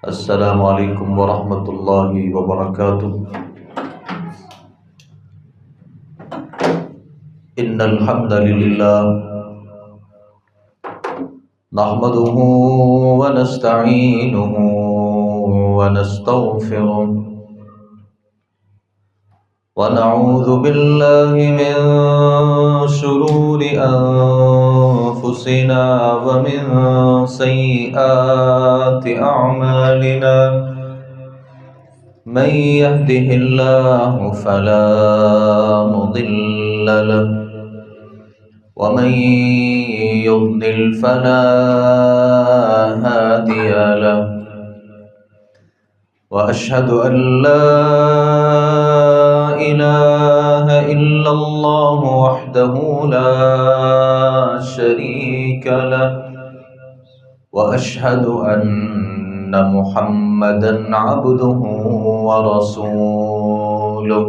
السلام علیکم ورحمۃ اللہ وبرکاتہ۔ ان الحمد للہ نحمده ونستعینه ونستغفره ونعوذ باللہ من شرور انفسنا ومن سیئات اعمالنا من يهده الله فلا مضل له ومن يضلل فلا هادي له وأشهد أن لا إله إلا الله وحده لا شريك له وأشهد أن محمدا عبده ورسوله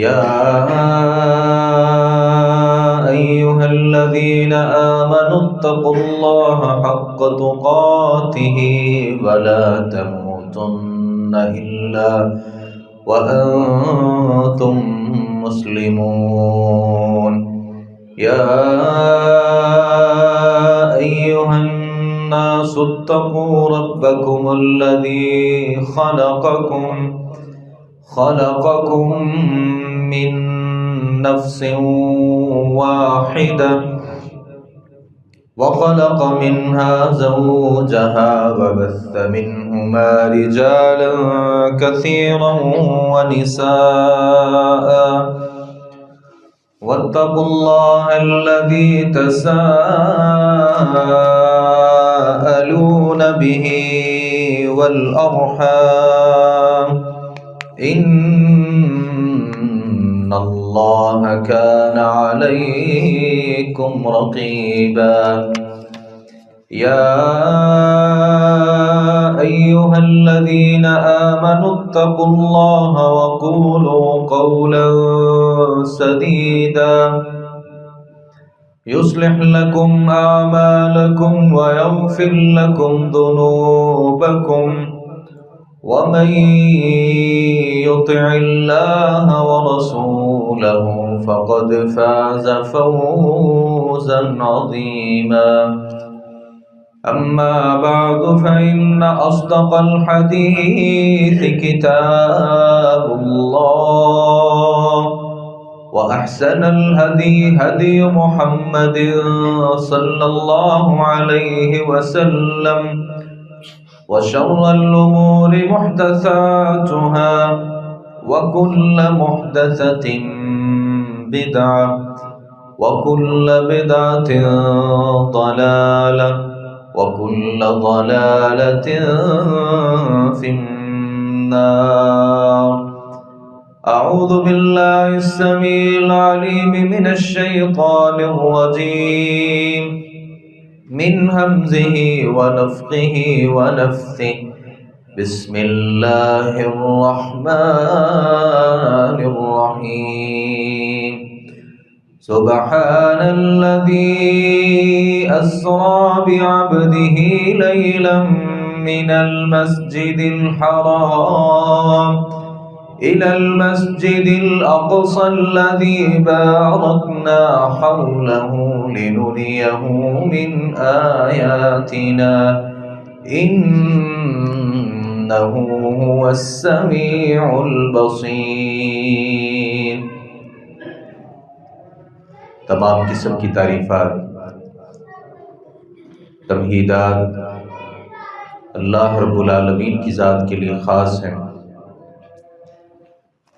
يا أيها الذين آمنوا اتقوا الله حق تقاته ولا تموتن إلا وأنتم مسلمون يا أيها الناس اتقوا ربكم الذي خلقكم من نفس واحدة وخلق منها زوجها وبث منهما رجالا كثيرا ونساء واتقوا الله الذي تساءلون به والأرحام إن الله كان عليكم رقيبا يا أيها الذين آمنوا اتقوا الله وقولوا قولا سديدا يصلح لكم أعمالكم ويغفر لكم ذنوبكم ومن يطع الله ورسوله فقد فاز فوزا عظيما أما بعد فإن أصدق الحديث كتاب الله وأحسن الهدي هدي محمد صلى الله عليه وسلم وشر الأمور محدثاتها وكل محدثة بدعة وكل بدعة ضلالة وكل ضلالة في النار أعوذ بالله السميع العليم من الشيطان الرجيم من همزه ونفخه ونفثه بسم الله الرحمن الرحيم سبحان الذي أسرى بعبده ليلا من المسجد الحرام إلى المسجد الأقصى الذي باركنا حوله لنريه من آياتنا إنه هو السميع البصير۔ تمام قسم کی تعریفات تمہیدات اللہ رب العالمین کی ذات کے لیے خاص ہیں،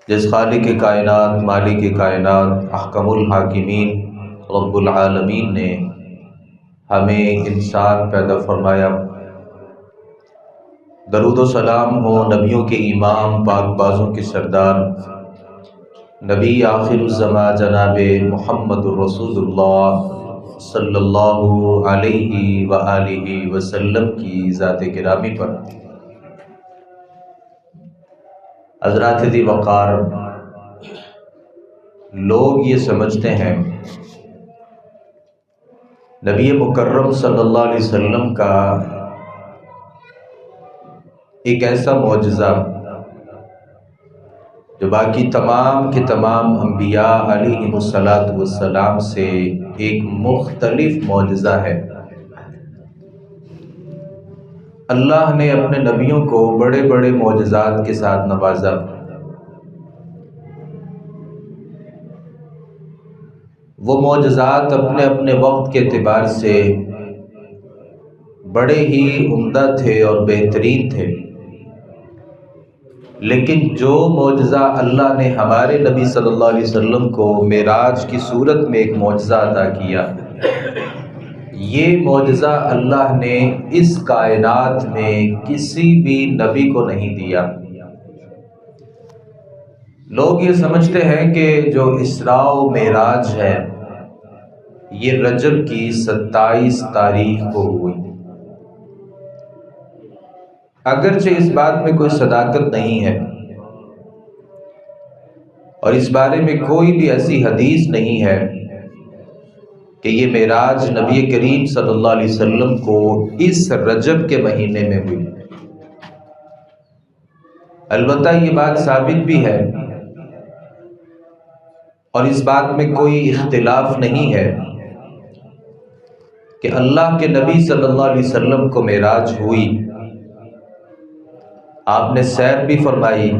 جس خالق کائنات مالک کائنات احکم الحاکمین رب العالمین نے ہمیں انسان پیدا فرمایا۔ درود و سلام ہو نبیوں کے امام پاک بازوں کے سردار نبی آخر الزمان جناب محمد الرسول اللہ صلی اللہ علیہ وآلہ وسلم کی ذات گرامی پر۔ حضرات ذی وقار، لوگ یہ سمجھتے ہیں نبی مکرم صلی اللہ علیہ وسلم کا ایک ایسا معجزہ جو باقی تمام کے تمام انبیاء علیہم الصلاۃ والسلام سے ایک مختلف معجزہ ہے۔ اللہ نے اپنے نبیوں کو بڑے بڑے معجزات کے ساتھ نوازا۔ وہ معجزات اپنے اپنے وقت کے اعتبار سے بڑے ہی عمدہ تھے اور بہترین تھے، لیکن جو معجزہ اللہ نے ہمارے نبی صلی اللہ علیہ وسلم کو معراج کی صورت میں ایک معجزہ عطا کیا، یہ معجزہ اللہ نے اس کائنات میں کسی بھی نبی کو نہیں دیا۔ لوگ یہ سمجھتے ہیں کہ جو اسراء و معراج ہے یہ رجب کی 27 تاریخ کو ہوئی، اگرچہ اس بات میں کوئی صداقت نہیں ہے اور اس بارے میں کوئی بھی ایسی حدیث نہیں ہے کہ یہ معراج نبی کریم صلی اللہ علیہ وسلم کو اس رجب کے مہینے میں ہوئی۔ البتہ یہ بات ثابت بھی ہے اور اس بات میں کوئی اختلاف نہیں ہے کہ اللہ کے نبی صلی اللہ علیہ وسلم کو معراج ہوئی، آپ نے سیر بھی فرمائی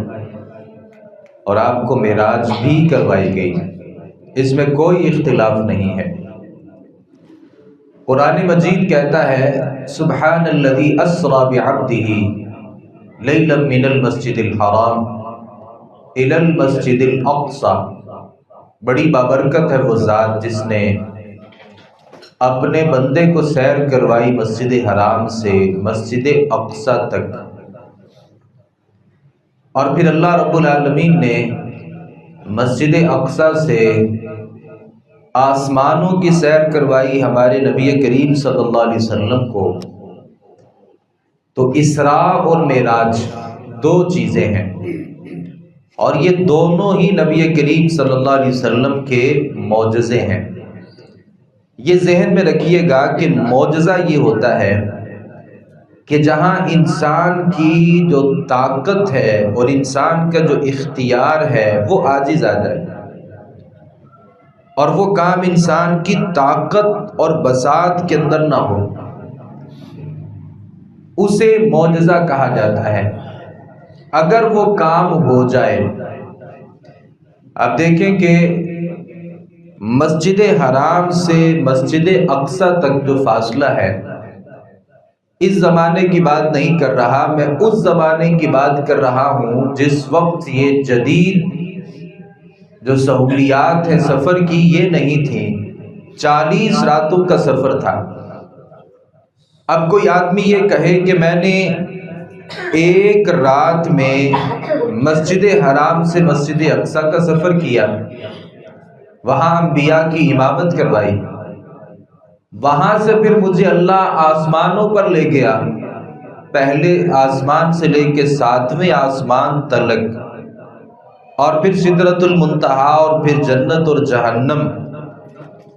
اور آپ کو معراج بھی کروائی گئی، اس میں کوئی اختلاف نہیں ہے۔ قرآن مجید کہتا ہے سبحان الذی اسری بعبدہ لیلا من المسجد الحرام الی المسجد الاقصی، بڑی بابرکت ہے وہ ذات جس نے اپنے بندے کو سیر کروائی مسجد حرام سے مسجد اقصی تک، اور پھر اللہ رب العالمین نے مسجد اقصی سے آسمانوں کی سیر کروائی ہمارے نبی کریم صلی اللہ علیہ وسلم کو۔ تو اسراء اور معراج دو چیزیں ہیں اور یہ دونوں ہی نبی کریم صلی اللہ علیہ وسلم کے معجزے ہیں۔ یہ ذہن میں رکھیے گا کہ معجزہ یہ ہوتا ہے کہ جہاں انسان کی جو طاقت ہے اور انسان کا جو اختیار ہے وہ عاجز آ جائے اور وہ کام انسان کی طاقت اور بساط کے اندر نہ ہو، اسے معجزہ کہا جاتا ہے۔ اگر وہ کام ہو جائے، آپ دیکھیں کہ مسجد حرام سے مسجد اقصی تک جو فاصلہ ہے، اس زمانے کی بات نہیں کر رہا میں، اس زمانے کی بات کر رہا ہوں جس وقت یہ جدید جو سہولیات ہیں سفر کی یہ نہیں تھی، 40 راتوں کا سفر تھا۔ اب کوئی آدمی یہ کہے کہ میں نے ایک رات میں مسجد حرام سے مسجد اقصی کا سفر کیا، وہاں انبیاء کی امامت کروائی، وہاں سے پھر مجھے اللہ آسمانوں پر لے گیا، پہلے آسمان سے لے کے 7ویں آسمان تلک، اور پھر سدرۃ المنتہا اور پھر جنت اور جہنم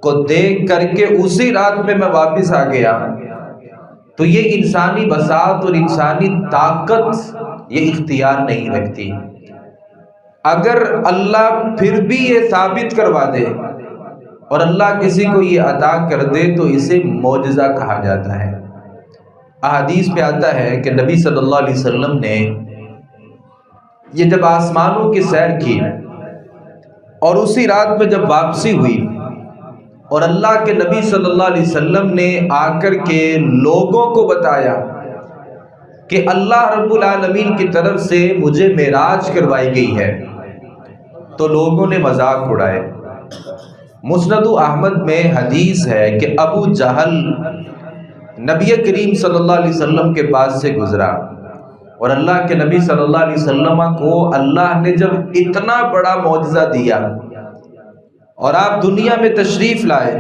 کو دیکھ کر کے اسی رات میں واپس آ گیا، تو یہ انسانی بساط اور انسانی طاقت یہ اختیار نہیں رکھتی۔ اگر اللہ پھر بھی یہ ثابت کروا دے اور اللہ کسی کو یہ عطا کر دے تو اسے معجزہ کہا جاتا ہے۔ احادیث میں آتا ہے کہ نبی صلی اللہ علیہ وسلم نے یہ جب آسمانوں کی سیر کی اور اسی رات میں جب واپسی ہوئی اور اللہ کے نبی صلی اللہ علیہ وسلم نے آ کر کے لوگوں کو بتایا کہ اللہ رب العالمین کی طرف سے مجھے معراج کروائی گئی ہے، تو لوگوں نے مذاق اڑائے۔ مسند احمد میں حدیث ہے کہ ابو جہل نبی کریم صلی اللہ علیہ وسلم کے پاس سے گزرا اور اللہ کے نبی صلی اللہ علیہ وسلم کو اللہ نے جب اتنا بڑا معجزہ دیا اور آپ دنیا میں تشریف لائے،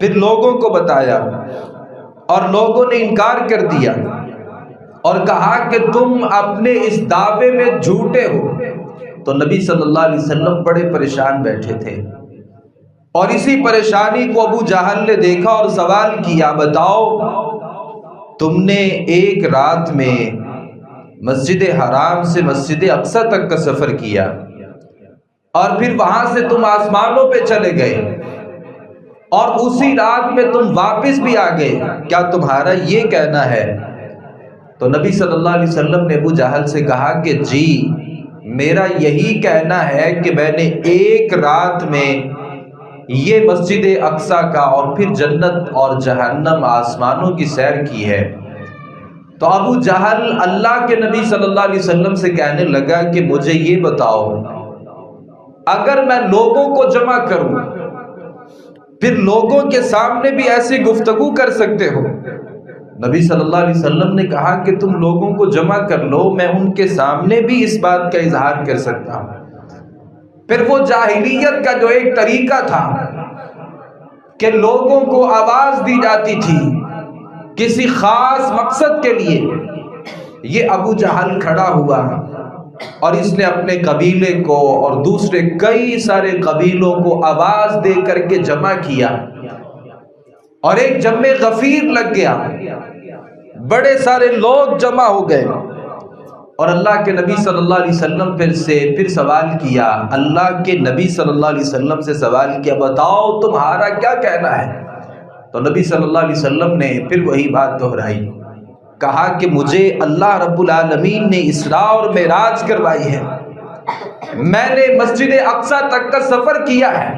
پھر لوگوں کو بتایا اور لوگوں نے انکار کر دیا اور کہا کہ تم اپنے اس دعوے میں جھوٹے ہو، تو نبی صلی اللہ علیہ وسلم بڑے پریشان بیٹھے تھے، اور اسی پریشانی کو ابو جہل نے دیکھا اور سوال کیا، بتاؤ تم نے ایک رات میں مسجد حرام سے مسجد اقصی تک کا سفر کیا، اور پھر وہاں سے تم آسمانوں پہ چلے گئے، اور اسی رات میں تم واپس بھی آ گئے، کیا تمہارا یہ کہنا ہے؟ تو نبی صلی اللہ علیہ وسلم نے ابو جہل سے کہا کہ جی، میرا یہی کہنا ہے کہ میں نے ایک رات میں یہ مسجد اقصی کا اور پھر جنت اور جہنم آسمانوں کی سیر کی ہے۔ تو ابو جہل اللہ کے نبی صلی اللہ علیہ وسلم سے کہنے لگا کہ مجھے یہ بتاؤ، اگر میں لوگوں کو جمع کروں، پھر لوگوں کے سامنے بھی ایسی گفتگو کر سکتے ہو؟ نبی صلی اللہ علیہ وسلم نے کہا کہ تم لوگوں کو جمع کر لو، میں ان کے سامنے بھی اس بات کا اظہار کر سکتا ہوں۔ پھر وہ جاہلیت کا جو ایک طریقہ تھا کہ لوگوں کو آواز دی جاتی تھی کسی خاص مقصد کے لیے، یہ ابو جہل کھڑا ہوا اور اس نے اپنے قبیلے کو اور دوسرے کئی سارے قبیلوں کو آواز دے کر کے جمع کیا، اور ایک جمع غفیر لگ گیا، بڑے سارے لوگ جمع ہو گئے، اور اللہ کے نبی صلی اللہ علیہ وسلم پھر سوال کیا، اللہ کے نبی صلی اللہ علیہ وسلم سے سوال کیا، بتاؤ تمہارا کیا کہنا ہے؟ تو نبی صلی اللہ علیہ وسلم نے پھر وہی بات دہرائی، کہا کہ مجھے اللہ رب العالمین نے اسراء اور معراج کروائی ہے، میں نے مسجد اقصی تک کا سفر کیا ہے،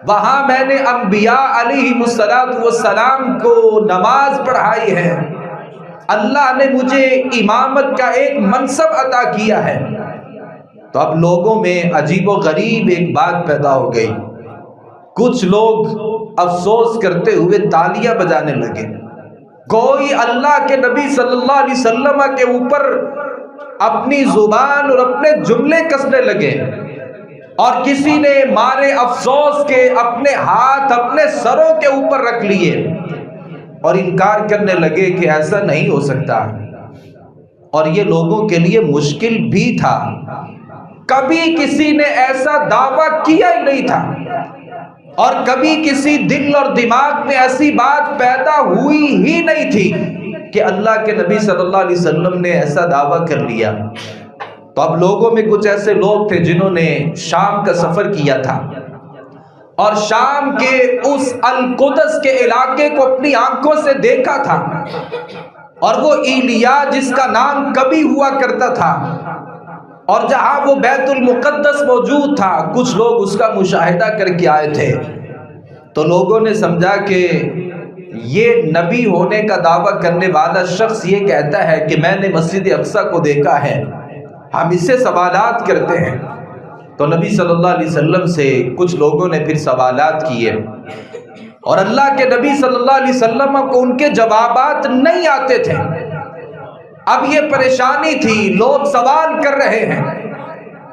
وہاں میں نے انبیاء علیہ السلام کو نماز پڑھائی ہے، اللہ نے مجھے امامت کا ایک منصب عطا کیا ہے۔ تو اب لوگوں میں عجیب و غریب ایک بات پیدا ہو گئی، کچھ لوگ افسوس کرتے ہوئے تالیاں بجانے لگے، کوئی اللہ کے نبی صلی اللہ علیہ وسلم کے اوپر اپنی زبان اور اپنے جملے کسنے لگے، اور کسی نے مارے افسوس کے اپنے ہاتھ اپنے سروں کے اوپر رکھ لیے اور انکار کرنے لگے کہ ایسا نہیں ہو سکتا، اور یہ لوگوں کے لیے مشکل بھی تھا، کبھی کسی نے ایسا دعویٰ کیا ہی نہیں تھا، اور کبھی کسی دل اور دماغ میں ایسی بات پیدا ہوئی ہی نہیں تھی کہ اللہ کے نبی صلی اللہ علیہ وسلم نے ایسا دعویٰ کر لیا۔ تو اب لوگوں میں کچھ ایسے لوگ تھے جنہوں نے شام کا سفر کیا تھا، اور شام کے اس القدس کے علاقے کو اپنی آنکھوں سے دیکھا تھا، اور وہ ایلیا جس کا نام کبھی ہوا کرتا تھا، اور جہاں وہ بیت المقدس موجود تھا، کچھ لوگ اس کا مشاہدہ کر کے آئے تھے۔ تو لوگوں نے سمجھا کہ یہ نبی ہونے کا دعویٰ کرنے والا شخص یہ کہتا ہے کہ میں نے مسجد اقصی کو دیکھا ہے، ہم اس سے سوالات کرتے ہیں۔ تو نبی صلی اللہ علیہ وسلم سے کچھ لوگوں نے پھر سوالات کیے، اور اللہ کے نبی صلی اللہ علیہ وسلم کو ان کے جوابات نہیں آتے تھے۔ اب یہ پریشانی تھی، لوگ سوال کر رہے ہیں،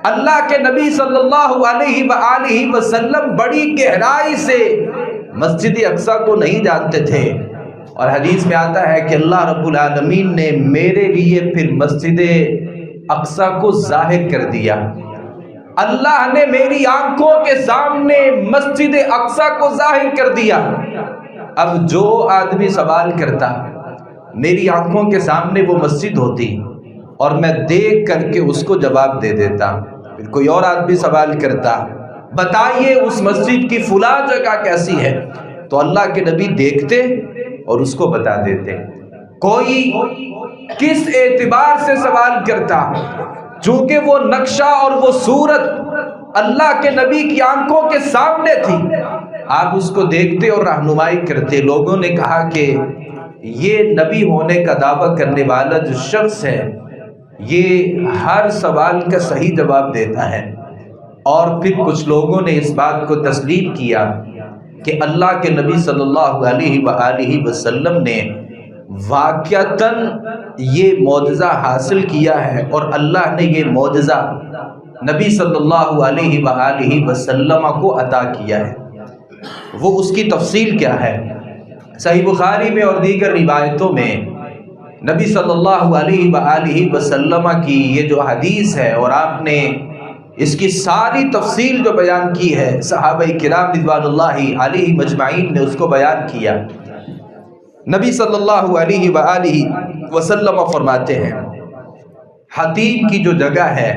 اللہ کے نبی صلی اللہ علیہ وآلہ وسلم بڑی گہرائی سے مسجد اقصی کو نہیں جانتے تھے، اور حدیث میں آتا ہے کہ اللہ رب العالمین نے میرے لیے پھر مسجد اقصی کو ظاہر کر دیا، اللہ نے میری آنکھوں کے سامنے مسجد اقصی کو ظاہر کر دیا۔ اب جو آدمی سوال کرتا، میری آنکھوں کے سامنے وہ مسجد ہوتی اور میں دیکھ کر کے اس کو جواب دے دیتا، پھر کوئی اور آدمی سوال کرتا، بتائیے اس مسجد کی فلاں جگہ کیسی ہے، تو اللہ کے نبی دیکھتے اور اس کو بتا دیتے۔ کوئی کس اعتبار سے سوال کرتا، چونکہ وہ نقشہ اور وہ صورت اللہ کے نبی کی آنکھوں کے سامنے تھی، آپ اس کو دیکھتے اور رہنمائی کرتے۔ لوگوں نے کہا کہ یہ نبی ہونے کا دعویٰ کرنے والا جو شخص ہے، یہ ہر سوال کا صحیح جواب دیتا ہے، اور پھر کچھ لوگوں نے اس بات کو تسلیم کیا کہ اللہ کے نبی صلی اللہ علیہ وآلہ وسلم نے واقعتاً یہ معجزہ حاصل کیا ہے، اور اللہ نے یہ معجزہ نبی صلی اللہ علیہ وآلہ وسلم کو عطا کیا ہے۔ وہ اس کی تفصیل کیا ہے؟ صحیح بخاری میں اور دیگر روایتوں میں نبی صلی اللہ علیہ وآلہ وسلم کی یہ جو حدیث ہے، اور آپ نے اس کی ساری تفصیل جو بیان کی ہے، صحابہ کرام رضوان اللہ علیہ مجمعین نے اس کو بیان کیا۔ نبی صلی اللہ علیہ وآلہ وسلم فرماتے ہیں حتیم کی جو جگہ ہے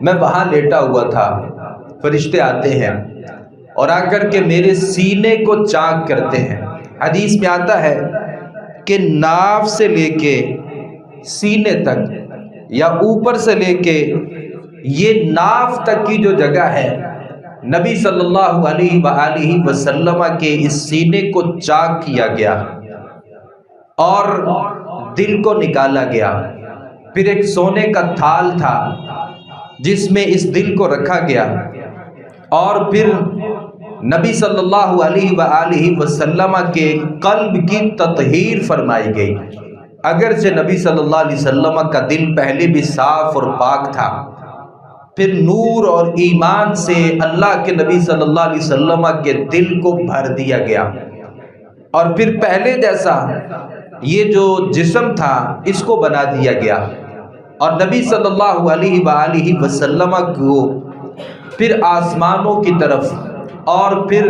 میں وہاں لیٹا ہوا تھا، فرشتے آتے ہیں اور آ کر کے میرے سینے کو چاک کرتے ہیں۔ حدیث میں آتا ہے کہ ناف سے لے کے سینے تک یا اوپر سے لے کے یہ ناف تک کی جو جگہ ہے، نبی صلی اللہ علیہ وآلہ وسلم کے اس سینے کو چاک کیا گیا اور دل کو نکالا گیا۔ پھر ایک سونے کا تھال تھا جس میں اس دل کو رکھا گیا، اور پھر نبی صلی اللہ علیہ وآلہ وسلم کے قلب کی تطہیر فرمائی گئی۔ اگرچہ نبی صلی اللہ علیہ وسلم کا دل پہلے بھی صاف اور پاک تھا، پھر نور اور ایمان سے اللہ کے نبی صلی اللہ علیہ وسلم کے دل کو بھر دیا گیا، اور پھر پہلے جیسا یہ جو جسم تھا اس کو بنا دیا گیا، اور نبی صلی اللہ علیہ وآلہ وسلم کو پھر آسمانوں کی طرف اور پھر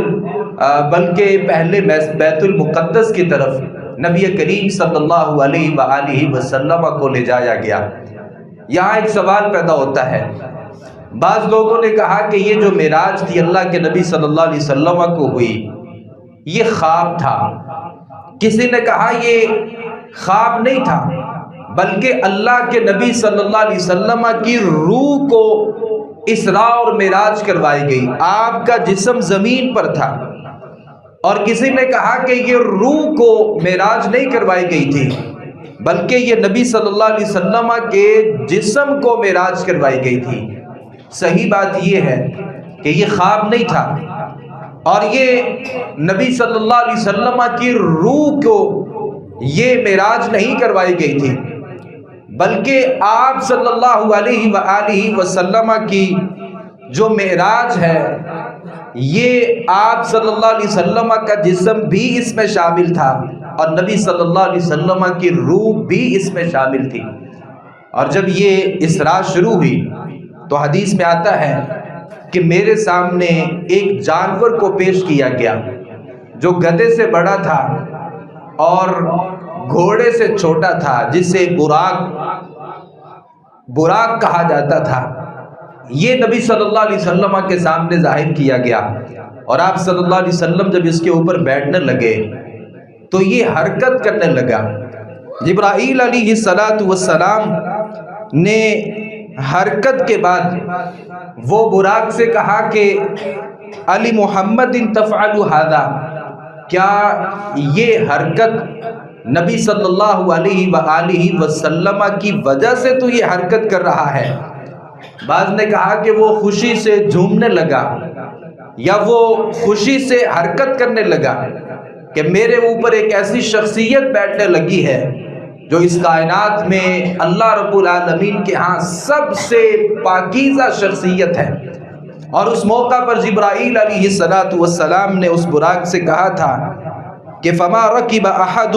بلکہ پہلے بیت المقدس کی طرف نبی کریم صلی اللہ علیہ وآلہ وسلم کو لے جایا گیا۔ یہاں ایک سوال پیدا ہوتا ہے، بعض لوگوں نے کہا کہ یہ جو معراج تھی اللہ کے نبی صلی اللہ علیہ وسلم کو ہوئی یہ خواب تھا۔ کسی نے کہا یہ خواب نہیں تھا بلکہ اللہ کے نبی صلی اللہ علیہ وسلم کی روح کو اسراء اور معراج کروائی گئی، آپ کا جسم زمین پر تھا۔ اور کسی نے کہا کہ یہ روح کو معراج نہیں کروائی گئی تھی بلکہ یہ نبی صلی اللہ علیہ وسلم کے جسم کو معراج کروائی گئی تھی۔ صحیح بات یہ ہے کہ یہ خواب نہیں تھا، اور یہ نبی صلی اللہ علیہ وسلم کی روح کو یہ معراج نہیں کروائی گئی تھی، بلکہ آپ صلی اللہ علیہ وآلہ وسلم کی جو معراج ہے یہ آپ صلی اللہ علیہ وسلم کا جسم بھی اس میں شامل تھا، اور نبی صلی اللہ علیہ وسلم کی روح بھی اس میں شامل تھی۔ اور جب یہ اسراء شروع ہوئی تو حدیث میں آتا ہے کہ میرے سامنے ایک جانور کو پیش کیا گیا جو گدھے سے بڑا تھا اور گھوڑے سے چھوٹا تھا، جسے براق کہا جاتا تھا۔ یہ نبی صلی اللہ علیہ وسلم کے سامنے ظاہر کیا گیا، اور آپ صلی اللہ علیہ وسلم جب اس کے اوپر بیٹھنے لگے تو یہ حرکت کرنے لگا۔ جبرائیل علیہ السلام نے حرکت کے بعد وہ براق سے کہا کہ علی محمد تفعل ھذا، کیا یہ حرکت نبی صلی اللہ علیہ وآلہ وسلم کی وجہ سے تو یہ حرکت کر رہا ہے؟ بعض نے کہا کہ وہ خوشی سے جھومنے لگا یا وہ خوشی سے حرکت کرنے لگا کہ میرے اوپر ایک ایسی شخصیت بیٹھنے لگی ہے جو اس کائنات میں اللہ رب العالمین کے ہاں سب سے پاکیزہ شخصیت ہے۔ اور اس موقع پر جبرائیل علیہ السلام نے اس براق سے کہا تھا کہ فما رکب احد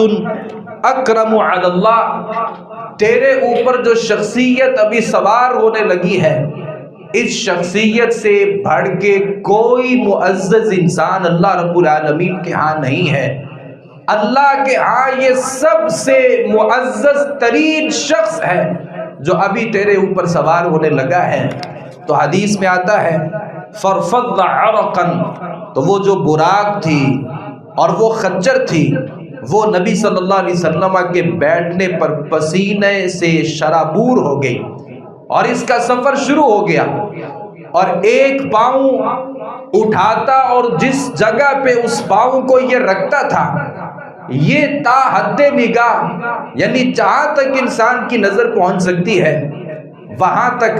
اکرم علی اللہ، تیرے اوپر جو شخصیت ابھی سوار ہونے لگی ہے اس شخصیت سے بڑھ کے کوئی معزز انسان اللہ رب العالمین کے ہاں نہیں ہے۔ اللہ کے ہاں یہ سب سے معزز ترین شخص ہے جو ابھی تیرے اوپر سوار ہونے لگا ہے۔ تو حدیث میں آتا ہے فرفض عرقا، تو وہ جو براق تھی اور وہ خچر تھی وہ نبی صلی اللہ علیہ وسلم کے بیٹھنے پر پسینے سے شرابور ہو گئی، اور اس کا سفر شروع ہو گیا، اور ایک پاؤں اٹھاتا اور جس جگہ پہ اس پاؤں کو یہ رکھتا تھا یہ تا حد نگاہ، یعنی جہاں تک انسان کی نظر پہنچ سکتی ہے وہاں تک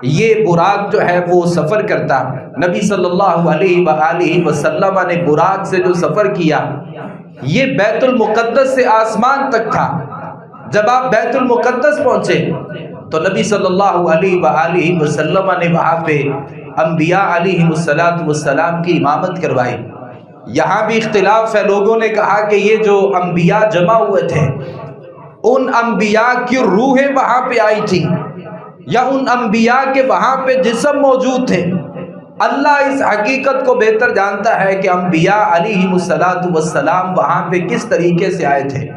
یہ براق جو ہے وہ سفر کرتا۔ نبی صلی اللہ علیہ وآلہ وسلم نے براق سے جو سفر کیا یہ بیت المقدس سے آسمان تک تھا۔ جب آپ بیت المقدس پہنچے تو نبی صلی اللہ علیہ وآلہ وسلم نے وہاں پہ انبیاء علیہ السلام کی امامت کروائی۔ یہاں بھی اختلاف ہے، لوگوں نے کہا کہ یہ جو انبیاء جمع ہوئے تھے ان انبیاء کی روحیں وہاں پہ آئی تھی یا ان انبیاء کے وہاں پہ جسم موجود تھے۔ اللہ اس حقیقت کو بہتر جانتا ہے کہ انبیاء علیہ السلام وہاں پہ کس طریقے سے آئے تھے۔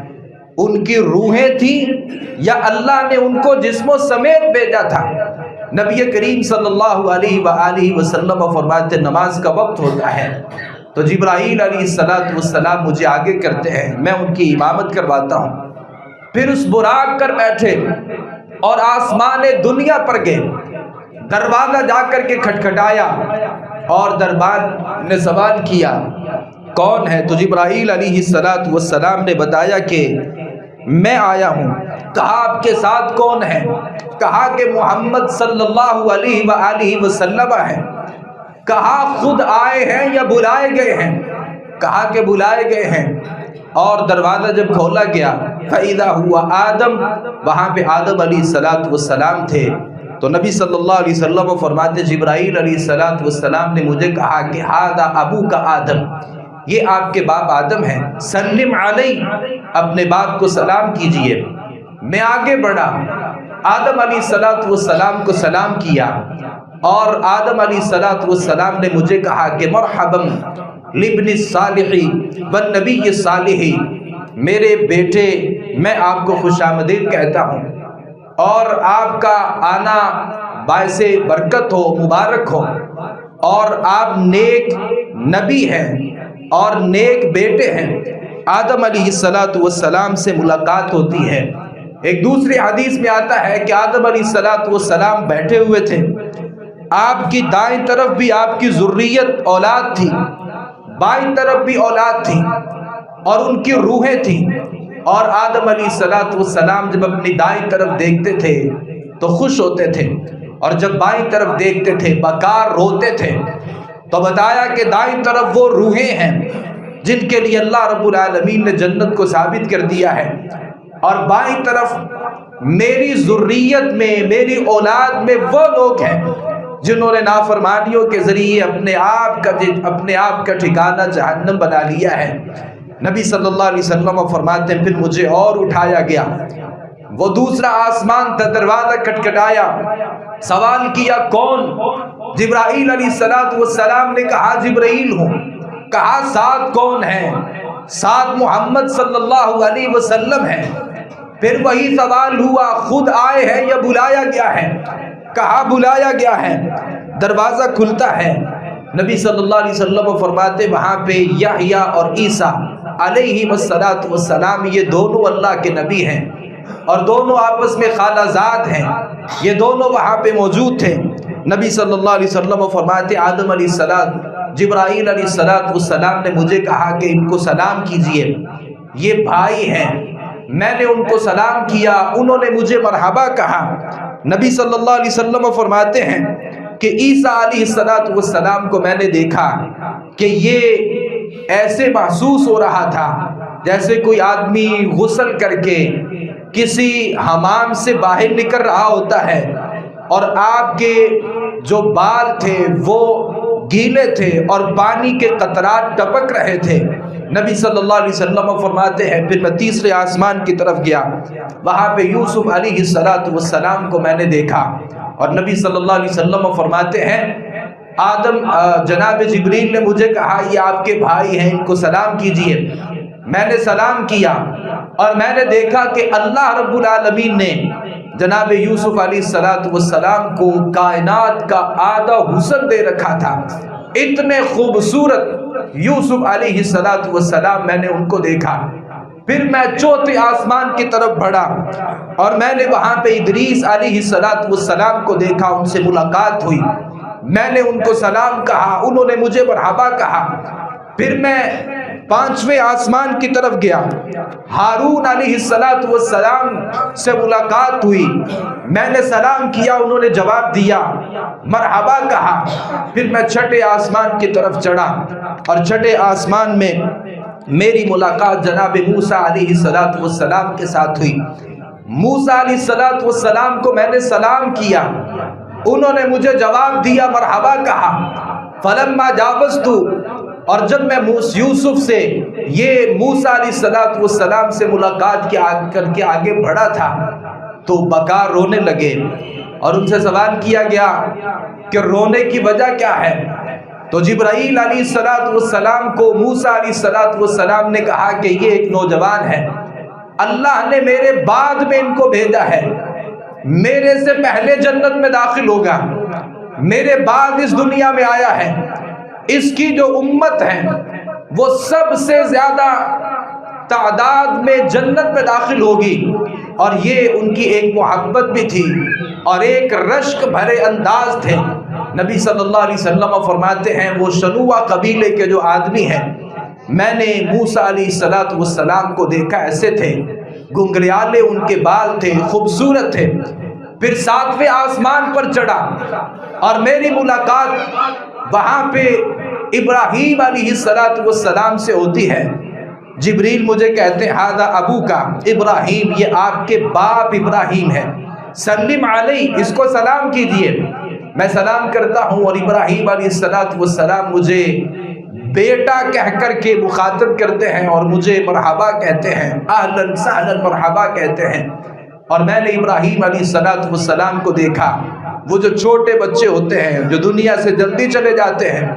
ان کی روحیں تھیں یا اللہ نے ان کو جسموں سمیت بھیجا تھا؟ نبی کریم صلی اللہ علیہ وآلہ وسلم فرماتے نماز کا وقت ہوتا ہے تو جبرائیل علیہ السلام مجھے آگے کرتے ہیں، میں ان کی امامت کرواتا ہوں، پھر اس براق پر بیٹھے اور آسمان دنیا پر گئے، دروازہ جا کر کے کھٹکھٹایا اور دربار نے سوال کیا کون ہے؟ تو جبرائیل علیہ السلام نے بتایا کہ میں آیا ہوں۔ کہا آپ کے ساتھ کون ہے؟ کہا کہ محمد صلی اللہ علیہ وآلہ وسلم ہے۔ کہا خود آئے ہیں یا بلائے گئے ہیں؟ کہا کہ بلائے گئے ہیں۔ اور دروازہ جب کھولا گیا فَإِذَا هُوَ آدم، وہاں پہ آدم علیہ السلام تھے۔ تو نبی صلی اللہ علیہ وسلم فرماتے جبرائیل علیہ السلام نے مجھے کہا کہ ہذا ابوک آدم، یہ آپ کے باپ آدم ہیں، سلم علیہ، اپنے باپ کو سلام کیجئے۔ میں آگے بڑھا، آدم علیہ السلام کو سلام کیا اور آدم علیہ السلام نے مجھے کہا کہ مرحبا لابن الصالح والنبی الصالح، میرے بیٹے میں آپ کو خوش آمدید کہتا ہوں اور آپ کا آنا باعث برکت ہو، مبارک ہو، اور آپ نیک نبی ہیں اور نیک بیٹے ہیں۔ آدم علیہ السلام سے ملاقات ہوتی ہے۔ ایک دوسری حدیث میں آتا ہے کہ آدم علیہ السلام بیٹھے ہوئے تھے، آپ کی دائیں طرف بھی آپ کی ذریت اولاد تھی، بائیں طرف بھی اولاد تھی اور ان کی روحیں تھیں، اور آدم علیہ السلام جب اپنی دائیں طرف دیکھتے تھے تو خوش ہوتے تھے اور جب بائیں طرف دیکھتے تھے بکار روتے تھے۔ تو بتایا کہ دائیں طرف وہ روحیں ہیں جن کے لیے اللہ رب العالمین نے جنت کو ثابت کر دیا ہے، اور بائیں طرف میری ذریت میں، میری اولاد میں وہ لوگ ہیں جنہوں نے نافرمانیوں کے ذریعے اپنے آپ کا ٹھکانہ جہنم بنا لیا ہے۔ نبی صلی اللہ علیہ وسلم فرماتے ہیں پھر مجھے اور اٹھایا گیا، وہ دوسرا آسمان تھا، دروازہ کھٹکھٹایا، سوال کیا کون؟ جبرائیل علیہ السلام نے کہا جبرائیل ہوں۔ کہا ساتھ کون ہے؟ ساتھ محمد صلی اللہ علیہ وسلم ہے۔ پھر وہی سوال ہوا خود آئے ہیں یا بلایا گیا ہے؟ کہا بلایا گیا ہے۔ دروازہ کھلتا ہے، نبی صلی اللہ علیہ وسلم فرماتے وہاں پہ یحییٰ اور عیسیٰ علیہ السلام، یہ دونوں اللہ کے نبی ہیں اور دونوں آپس میں خالہ زاد ہیں، یہ دونوں وہاں پہ موجود تھے۔ نبی صلی اللہ علیہ وسلم فرماتے آدم علیہ السلام، جبرائیل علیہ السلام نے مجھے کہا کہ ان کو سلام کیجئے، یہ بھائی ہیں۔ میں نے ان کو سلام کیا، انہوں نے مجھے مرحبا کہا۔ نبی صلی اللہ علیہ وسلم فرماتے ہیں کہ عیسیٰ علیہ السلام کو میں نے دیکھا کہ یہ ایسے محسوس ہو رہا تھا جیسے کوئی آدمی غسل کر کے کسی حمام سے باہر نکل رہا ہوتا ہے اور آپ کے جو بال تھے وہ گیلے تھے اور پانی کے قطرات ٹپک رہے تھے۔ نبی صلی اللہ علیہ وسلم فرماتے ہیں پھر میں تیسرے آسمان کی طرف گیا، وہاں پہ یوسف علیہ السلام کو میں نے دیکھا، اور نبی صلی اللہ علیہ وسلم فرماتے ہیں جناب جبریل نے مجھے کہا یہ آپ کے بھائی ہیں، ان کو سلام کیجئے۔ میں نے سلام کیا اور میں نے دیکھا کہ اللہ رب العالمین نے جناب یوسف علیہ السلام کو کائنات کا آدھا حسن دے رکھا تھا، اتنے خوبصورت یوسف علیہ السلام، میں نے ان کو دیکھا۔ پھر میں چوتھے آسمان کی طرف بڑھا اور میں نے وہاں پہ ادریس علیہ السلام کو دیکھا، ان سے ملاقات ہوئی، میں نے ان کو سلام کہا، انہوں نے مجھے مرحبا کہا۔ پھر میں پانچویں آسمان کی طرف گیا، ہارون علیہ السلام سے ملاقات ہوئی، میں نے سلام کیا، انہوں نے جواب دیا، مرحبا کہا۔ پھر میں چھٹے آسمان کی طرف چڑھا اور چھٹے آسمان میں میری ملاقات جناب موسیٰ علیہ السلام کے ساتھ ہوئی۔ موسیٰ علیہ السلام کو میں نے سلام کیا، انہوں نے مجھے جواب دیا، مرحبا کہا۔ فلما جاوزت، اور جب میں یوسف سے یہ موسیٰ علیہ السلام سے ملاقات کر کے آگے بڑھا تھا تو بکار رونے لگے، اور ان سے سوال کیا گیا کہ رونے کی وجہ کیا ہے؟ تو جبرائیل علیہ السلام کو موسیٰ علیہ السلام نے کہا کہ یہ ایک نوجوان ہے، اللہ نے میرے بعد میں ان کو بھیجا ہے، میرے سے پہلے جنت میں داخل ہوگا، میرے بعد اس دنیا میں آیا ہے، اس کی جو امت ہے وہ سب سے زیادہ تعداد میں جنت میں داخل ہوگی۔ اور یہ ان کی ایک محبت بھی تھی اور ایک رشک بھرے انداز تھے۔ نبی صلی اللہ علیہ وسلم فرماتے ہیں وہ شنوہ قبیلے کے جو آدمی ہیں، میں نے موسیٰ علیہ السلام کو دیکھا، ایسے تھے، گنگریالے ان کے بال تھے، خوبصورت تھے۔ پھر 7ویں آسمان پر چڑھا اور میری ملاقات وہاں پہ ابراہیم علیہ السلام سے ہوتی ہے۔ جبریل مجھے کہتے ہیں ہذا ابو کا ابراہیم، یہ آپ کے باپ ابراہیم ہے، سلم علیہ، اس کو سلام کیجئے۔ میں سلام کرتا ہوں اور ابراہیم علیہ السلام مجھے بیٹا کہہ کر کے مخاطب کرتے ہیں اور مجھے مرحبا کہتے ہیں، اہلا سہلا مرحبا کہتے ہیں۔ اور میں نے ابراہیم علیہ السلام کو دیکھا، وہ جو چھوٹے بچے ہوتے ہیں جو دنیا سے جلدی چلے جاتے ہیں،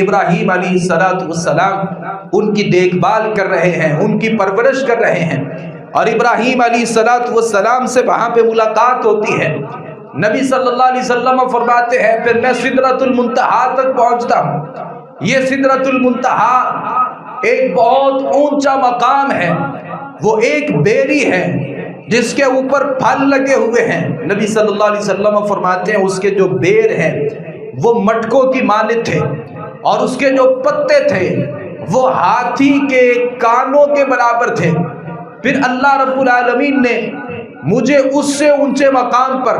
ابراہیم علیہ السلام ان کی دیکھ بھال کر رہے ہیں، ان کی پرورش کر رہے ہیں، اور ابراہیم علیہ السلام سے وہاں پہ ملاقات ہوتی ہے۔ نبی صلی اللہ علیہ وسلم فرماتے ہیں پھر میں سدرۃ المنتہا تک پہنچتا ہوں۔ یہ سدرۃ المنتہا ایک بہت اونچا مقام ہے، وہ ایک بیری ہے جس کے اوپر پھل لگے ہوئے ہیں۔ نبی صلی اللہ علیہ وسلم فرماتے ہیں اس کے جو بیر ہیں وہ مٹکوں کی مانند تھے، اور اس کے جو پتے تھے وہ ہاتھی کے کانوں کے برابر تھے۔ پھر اللہ رب العالمین نے مجھے اس سے اونچے مقام پر،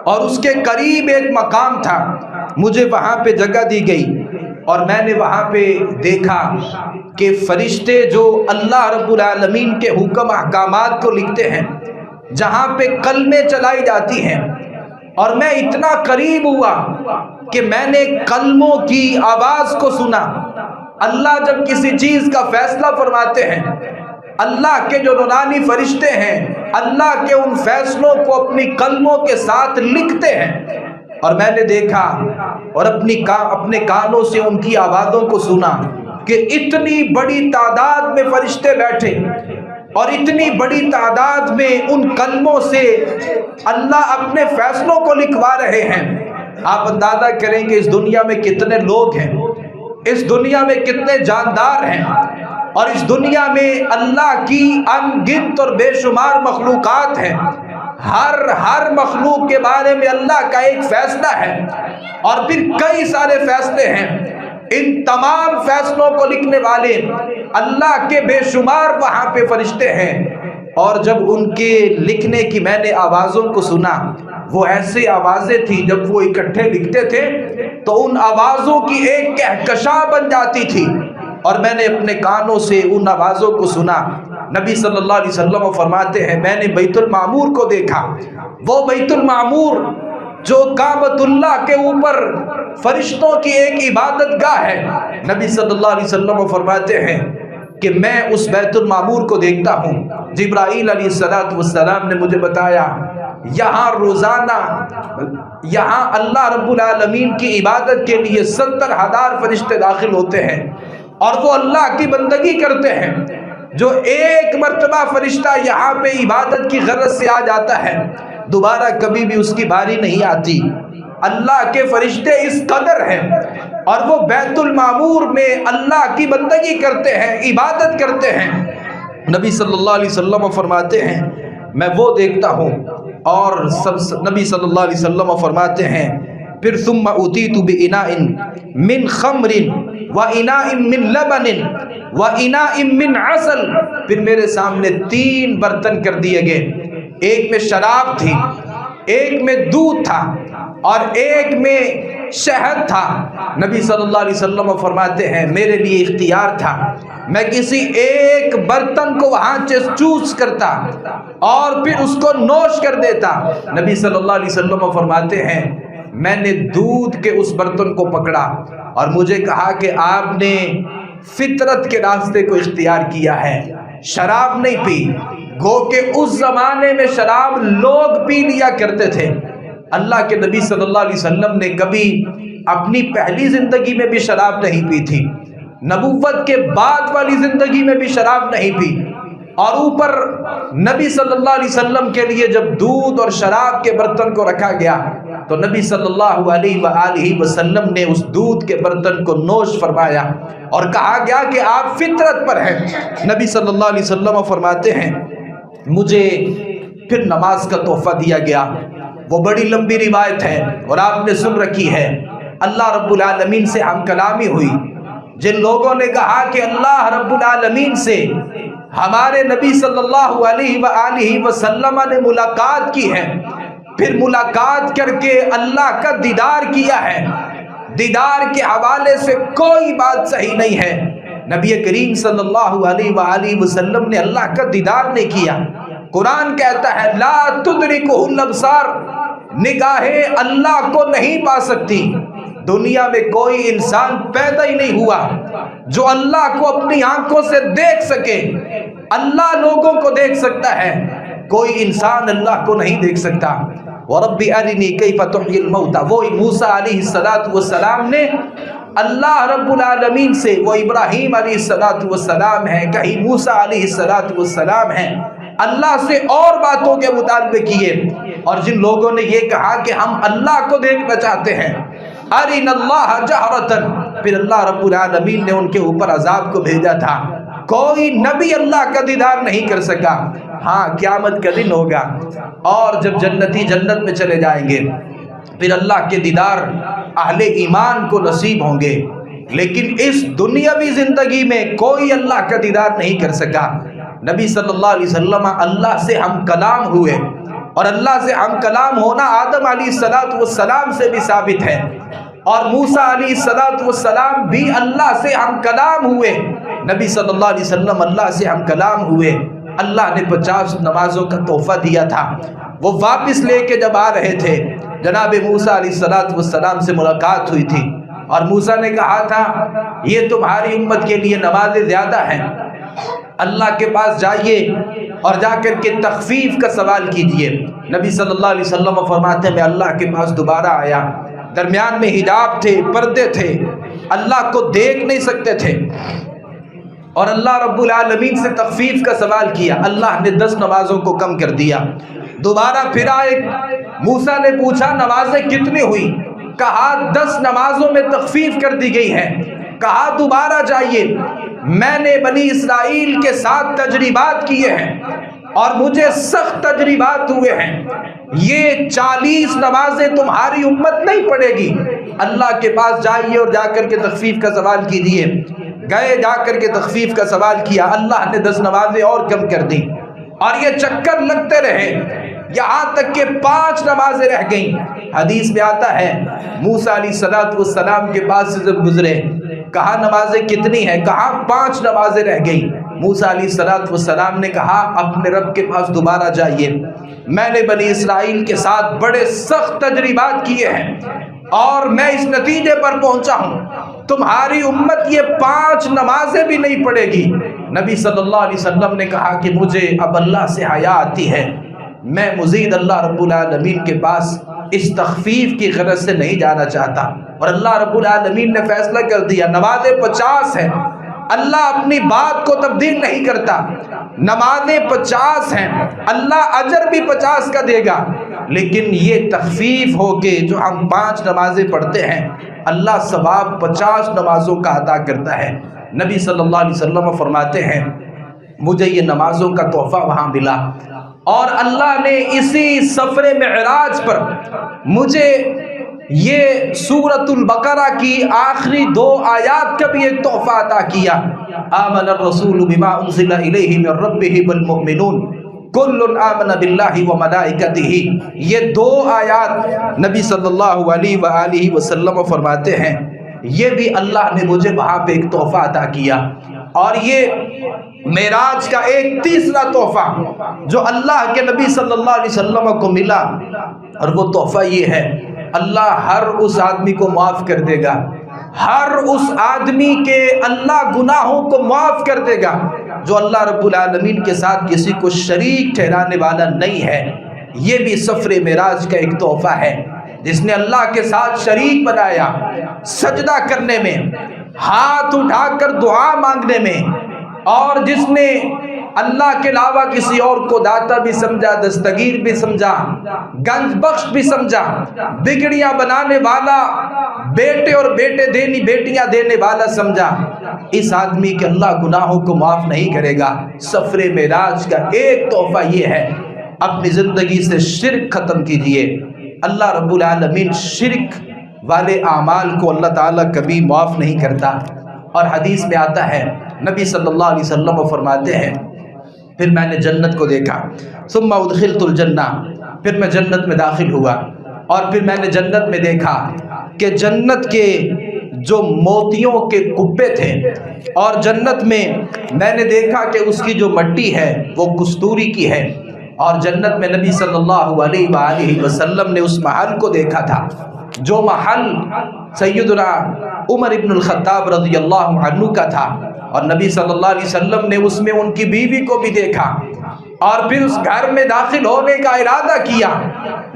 اور اس کے قریب ایک مقام تھا، مجھے وہاں پہ جگہ دی گئی، اور میں نے وہاں پہ دیکھا کہ فرشتے جو اللہ رب العالمین کے حکم احکامات کو لکھتے ہیں، جہاں پہ کلمیں چلائی جاتی ہیں، اور میں اتنا قریب ہوا کہ میں نے کلموں کی آواز کو سنا۔ اللہ جب کسی چیز کا فیصلہ فرماتے ہیں، اللہ کے جو نورانی فرشتے ہیں اللہ کے ان فیصلوں کو اپنی قلموں کے ساتھ لکھتے ہیں، اور میں نے دیکھا اور اپنے کانوں سے ان کی آوازوں کو سنا کہ اتنی بڑی تعداد میں فرشتے بیٹھے اور اتنی بڑی تعداد میں ان کلموں سے اللہ اپنے فیصلوں کو لکھوا رہے ہیں۔ آپ اندازہ کریں کہ اس دنیا میں کتنے لوگ ہیں، اس دنیا میں کتنے جاندار ہیں، اور اس دنیا میں اللہ کی ان گنت اور بے شمار مخلوقات ہیں۔ ہر مخلوق کے بارے میں اللہ کا ایک فیصلہ ہے، اور پھر کئی سارے فیصلے ہیں۔ ان تمام فیصلوں کو لکھنے والے اللہ کے بے شمار وہاں پہ فرشتے ہیں، اور جب ان کے لکھنے کی میں نے آوازوں کو سنا، وہ ایسی آوازیں تھیں جب وہ اکٹھے لکھتے تھے تو ان آوازوں کی ایک کہکشاں بن جاتی تھی، اور میں نے اپنے کانوں سے ان آوازوں کو سنا۔ نبی صلی اللہ علیہ وسلم فرماتے ہیں میں نے بیت المعمور کو دیکھا، وہ بیت المعمور جو کعبۃ اللہ کے اوپر فرشتوں کی ایک عبادت گاہ ہے۔ نبی صلی اللہ علیہ وسلم فرماتے ہیں کہ میں اس بیت المعمور کو دیکھتا ہوں، جبرائیل علیہ السلام نے مجھے بتایا یہاں روزانہ یہاں اللہ رب العالمین کی عبادت کے لیے 70,000 فرشتے داخل ہوتے ہیں، اور وہ اللہ کی بندگی کرتے ہیں۔ جو ایک مرتبہ فرشتہ یہاں پہ عبادت کی غرض سے آ جاتا ہے، دوبارہ کبھی بھی اس کی باری نہیں آتی۔ اللہ کے فرشتے اس قدر ہیں، اور وہ بیت المعمور میں اللہ کی بندگی کرتے ہیں، عبادت کرتے ہیں۔ نبی صلی اللہ علیہ وسلم فرماتے ہیں میں وہ دیکھتا ہوں، اور نبی صلی اللہ علیہ وسلم فرماتے ہیں پھر ثم اتیت باناء من خمر واناء من لبن واناء من عسل، پھر میرے سامنے 3 برتن کر دیے گئے، ایک میں شراب تھی، ایک میں دودھ تھا، اور ایک میں شہد تھا۔ نبی صلی اللہ علیہ وسلم فرماتے ہیں میرے لیے اختیار تھا، میں کسی ایک برتن کو وہاں چوس کرتا اور پھر اس کو نوش کر دیتا۔ نبی صلی اللہ علیہ وسلم فرماتے ہیں میں نے دودھ کے اس برتن کو پکڑا اور مجھے کہا کہ آپ نے فطرت کے راستے کو اختیار کیا ہے، شراب نہیں پی۔ گو کہ اس زمانے میں شراب لوگ پی لیا کرتے تھے، اللہ کے نبی صلی اللہ علیہ وسلم نے کبھی اپنی پہلی زندگی میں بھی شراب نہیں پی تھی، نبوت کے بعد والی زندگی میں بھی شراب نہیں پی، اور اوپر نبی صلی اللہ علیہ وسلم کے لیے جب دودھ اور شراب کے برتن کو رکھا گیا تو نبی صلی اللہ علیہ وآلہ وسلم نے اس دودھ کے برتن کو نوش فرمایا اور کہا گیا کہ آپ فطرت پر ہیں۔ نبی صلی اللہ علیہ وسلم فرماتے ہیں مجھے پھر نماز کا تحفہ دیا گیا۔ وہ بڑی لمبی روایت ہے اور آپ نے سن رکھی ہے۔ اللہ رب العالمین سے ہم کلامی ہوئی۔ جن لوگوں نے کہا کہ اللہ رب العالمین سے ہمارے نبی صلی اللہ علیہ وآلہ وسلم نے ملاقات کی ہے، پھر ملاقات کر کے اللہ کا دیدار کیا ہے، دیدار کے حوالے سے کوئی بات صحیح نہیں ہے۔ نبی کریم صلی اللہ علیہ وآلہ وسلم نے اللہ کا دیدار نہیں کیا۔ قرآن کہتا ہے لا تدرکہ الابصار، نگاہیں اللہ کو نہیں پا سکتی۔ دنیا میں کوئی انسان پیدا ہی نہیں ہوا جو اللہ کو اپنی آنکھوں سے دیکھ سکے۔ اللہ لوگوں کو دیکھ سکتا ہے، کوئی انسان اللہ کو نہیں دیکھ سکتا۔ وَرَبِّ أَرِنِي كَيْفَ تُحْيِي الْمَوْتَى، وہ موسیٰ علیہ السلام نے اللہ رب العالمین سے، وہ ابراہیم علیہ السلام ہے، کہیں موسیٰ علیہ السلام ہے، اللہ سے اور باتوں کے مطالبے کیے۔ اور جن لوگوں نے یہ کہا کہ ہم اللہ کو دیکھنا چاہتے ہیں، أَرِنَا اللَّهَ جَهْرَةً، پھر اللہ رب العالمین نے ان کے اوپر عذاب کو بھیجا تھا۔ کوئی نبی اللہ کا دیدار نہیں کر سکا۔ ہاں قیامت کا دن ہوگا اور جب جنتی جنت میں چلے جائیں گے پھر اللہ کے دیدار اہل ایمان کو نصیب ہوں گے، لیکن اس دنیاوی زندگی میں کوئی اللہ کا دیدار نہیں کر سکا۔ نبی صلی اللہ علیہ وسلم اللہ سے ہم کلام ہوئے، اور اللہ سے ہم کلام ہونا آدم علیہ السلام سے بھی ثابت ہے، اور موسیٰ علیہ السلام بھی اللہ سے ہم کلام ہوئے۔ نبی صلی اللہ علیہ وسلم اللہ سے ہم کلام ہوئے۔ اللہ نے 50 نمازوں کا تحفہ دیا تھا۔ وہ واپس لے کے جب آ رہے تھے، جناب موسیٰ علیہ السلام سے ملاقات ہوئی تھی، اور موسیٰ نے کہا تھا یہ تمہاری امت کے لیے نمازیں زیادہ ہیں، اللہ کے پاس جائیے اور جا کر کے تخفیف کا سوال کیجئے۔ نبی صلی اللہ علیہ وسلم فرماتے ہیں میں اللہ کے پاس دوبارہ آیا، درمیان میں حجاب تھے، پردے تھے، اللہ کو دیکھ نہیں سکتے تھے، اور اللہ رب العالمین سے تخفیف کا سوال کیا۔ اللہ نے 10 نمازوں کو کم کر دیا۔ دوبارہ پھر آئے، موسیٰ نے پوچھا نمازیں کتنی ہوئی؟ کہا 10 نمازوں میں تخفیف کر دی گئی ہے۔ کہا دوبارہ جائیے، میں نے بنی اسرائیل کے ساتھ تجربات کیے ہیں اور مجھے سخت تجربات ہوئے ہیں، یہ 40 نمازیں تمہاری امت نہیں پڑھے گی۔ اللہ کے پاس جائیے اور جا کر کے تخفیف کا سوال کیجئے۔ گئے، جا کر کے تخفیف کا سوال کیا، اللہ نے 10 نمازیں اور کم کر دی، اور یہ چکر لگتے رہے یہاں تک کہ 5 نمازیں رہ گئیں۔ حدیث میں آتا ہے موسیٰ علیہ السلام کے پاس سے جب گزرے، کہا نمازیں کتنی ہیں؟ کہا 5 نمازیں رہ گئیں۔ موسیٰ علیہ السلام نے کہا اپنے رب کے پاس دوبارہ جائیے، میں نے بنی اسرائیل کے ساتھ بڑے سخت تجربات کیے ہیں اور میں اس نتیجے پر پہنچا ہوں تمہاری امت یہ 5 نمازیں بھی نہیں پڑھے گی۔ نبی صلی اللہ علیہ وسلم نے کہا کہ مجھے اب اللہ سے حیا آتی ہے، میں مزید اللہ رب العالمین کے پاس اس تخفیف کی غرض سے نہیں جانا چاہتا، اور اللہ رب العالمین نے فیصلہ کر دیا نمازیں 50 ہیں۔ اللہ اپنی بات کو تبدیل نہیں کرتا، نمازیں 50 ہیں، اللہ اجر بھی 50 کا دے گا، لیکن یہ تخفیف ہو کے جو ہم 5 نمازیں پڑھتے ہیں اللہ ثواب 50 نمازوں کا عطا کرتا ہے۔ نبی صلی اللہ علیہ وسلم فرماتے ہیں مجھے یہ نمازوں کا تحفہ وہاں ملا، اور اللہ نے اسی سفر معراج پر مجھے یہ سورۃ البقرہ کی آخری 2 آیات کا بھی ایک تحفہ عطا کیا۔ آمن الرسول بما انزل الیہ من ربہ والمؤمنون کل آمن باللہ وملائکتہ، یہ 2 آیات نبی صلی اللہ علیہ وآلہ وسلم فرماتے ہیں یہ بھی اللہ نے مجھے وہاں پہ ایک تحفہ عطا کیا۔ اور یہ معراج کا ایک تیسرا تحفہ جو اللہ کے نبی صلی اللہ علیہ وسلم کو ملا، اور وہ تحفہ یہ ہے اللہ ہر اس آدمی کو معاف کر دے گا، ہر اس آدمی کے اللہ گناہوں کو معاف کر دے گا جو اللہ رب العالمین کے ساتھ کسی کو شریک ٹھہرانے والا نہیں ہے۔ یہ بھی سفر معراج کا ایک تحفہ ہے، جس نے اللہ کے ساتھ شریک بنایا سجدہ کرنے میں، ہاتھ اٹھا کر دعا مانگنے میں، اور جس نے اللہ کے علاوہ کسی اور کو داتا بھی سمجھا، دستگیر بھی سمجھا، گنج بخش بھی سمجھا، بگڑیاں بنانے والا، بیٹے اور بیٹیاں دینے والا سمجھا، اس آدمی کے اللہ گناہوں کو معاف نہیں کرے گا۔ سفر معراج کا ایک تحفہ یہ ہے، اپنی زندگی سے شرک ختم کیجئے۔ اللہ رب العالمین شرک والے اعمال کو اللہ تعالیٰ کبھی معاف نہیں کرتا۔ اور حدیث میں آتا ہے، نبی صلی اللہ علیہ وسلم فرماتے ہیں، پھر میں نے جنت کو دیکھا، ثم ادخلت الجنہ، پھر میں جنت میں داخل ہوا، اور پھر میں نے جنت میں دیکھا کہ جنت کے جو موتیوں کے کبے تھے، اور جنت میں نے دیکھا کہ اس کی جو مٹی ہے وہ کستوری کی ہے، اور جنت میں نبی صلی اللہ علیہ وآلہ وسلم نے اس محل کو دیکھا تھا جو محل سیدنا عمر ابن الخطاب رضی اللہ عنہ کا تھا، اور نبی صلی اللہ علیہ وسلم نے اس میں ان کی بیوی کو بھی دیکھا، اور پھر اس گھر میں داخل ہونے کا ارادہ کیا۔